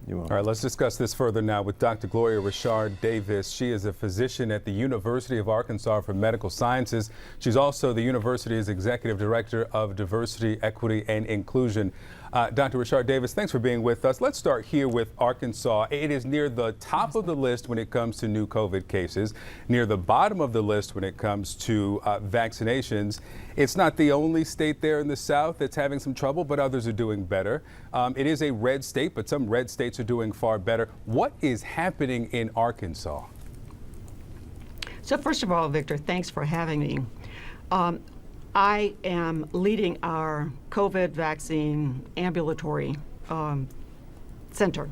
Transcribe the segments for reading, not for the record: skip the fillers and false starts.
You're welcome. All right, let's discuss this further now with Dr. Gloria Richard-Davis. She is a physician at the University of Arkansas for Medical Sciences. She's also the university's Executive Director of Diversity, Equity, and Inclusion. Dr. Richard-Davis, thanks for being with us. Let's start here with Arkansas. It is near the top of the list when it comes to new COVID cases, near the bottom of the list when it comes to vaccinations. It's not the only state there in the South that's having some trouble, but others are doing better. It is a red state, but some red states are doing far better. What is happening in Arkansas? So first of all, Victor, thanks for having me. I am leading our COVID vaccine ambulatory center.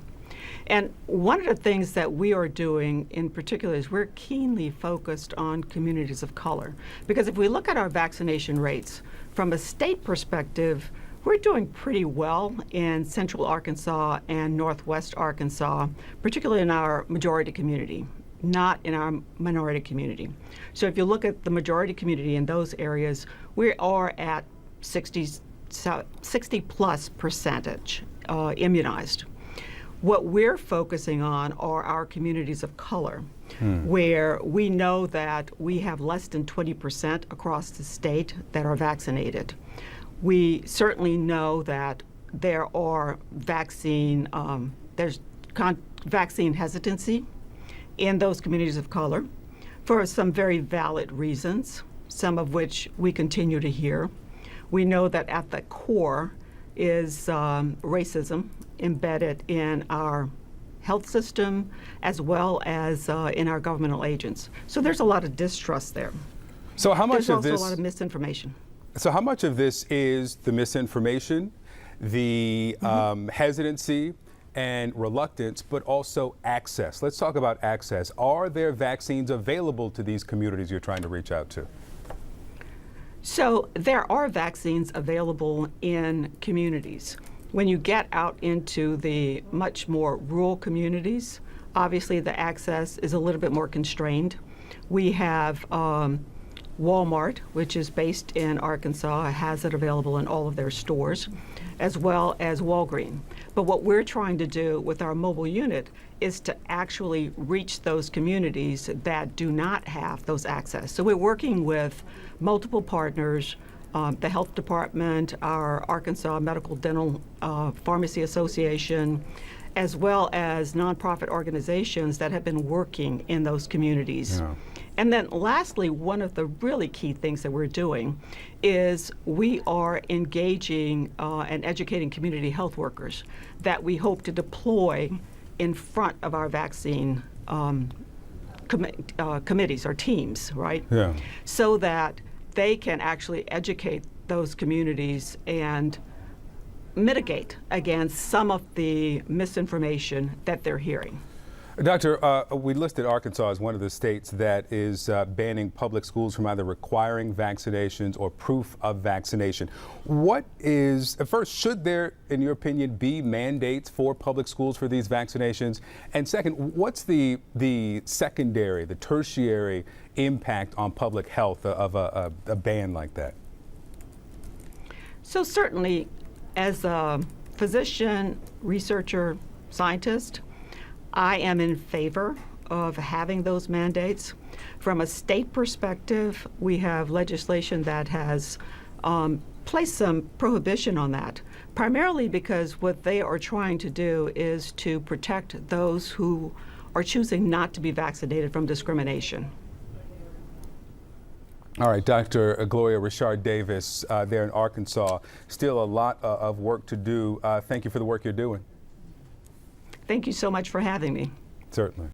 And one of the things that we are doing in particular is we're keenly focused on communities of color. Because if we look at our vaccination rates from a state perspective, we're doing pretty well in central Arkansas and northwest Arkansas, particularly in our majority community, not in our minority community. So if you look at the majority community in those areas, we are at 60+ percentage immunized. What we're focusing on are our communities of color, where we know that we have less than 20% across the state that are vaccinated. We certainly know that there are vaccine hesitancy in those communities of color for some very valid reasons, some of which we continue to hear. We know that at the core is racism embedded in our health system as well as in our governmental agents. So there's a lot of distrust there. So how much there's of this? also a lot of misinformation. So how much of this is the misinformation, the hesitancy, and reluctance, but also access? Let's talk about access. Are there vaccines available to these communities you're trying to reach out to? So there are vaccines available in communities. When you get out into the much more rural communities, obviously the access is a little bit more constrained. We have Walmart, which is based in Arkansas, has it available in all of their stores, as well as Walgreen. But what we're trying to do with our mobile unit is to actually reach those communities that do not have those access. So we're working with multiple partners, the health department, our Arkansas Medical Dental Pharmacy Association, as well as nonprofit organizations that have been working in those communities. Yeah. And then lastly, one of the really key things that we're doing is we are engaging and educating community health workers that we hope to deploy in front of our vaccine committees or teams, right? Yeah. So that they can actually educate those communities and mitigate against some of the misinformation that they're hearing. Doctor, we listed Arkansas as one of the states that is banning public schools from either requiring vaccinations or proof of vaccination. What is, first, should there, in your opinion, be mandates for public schools for these vaccinations? And second, what's the secondary, the tertiary impact on public health of a ban like that? So certainly, as a physician, researcher, scientist, I am in favor of having those mandates. From a state perspective, we have legislation that has placed some prohibition on that, primarily because what they are trying to do is to protect those who are choosing not to be vaccinated from discrimination. All right, Dr. Gloria Richard-Davis there in Arkansas. Still a lot of work to do. Thank you for the work you're doing. Thank you so much for having me. Certainly.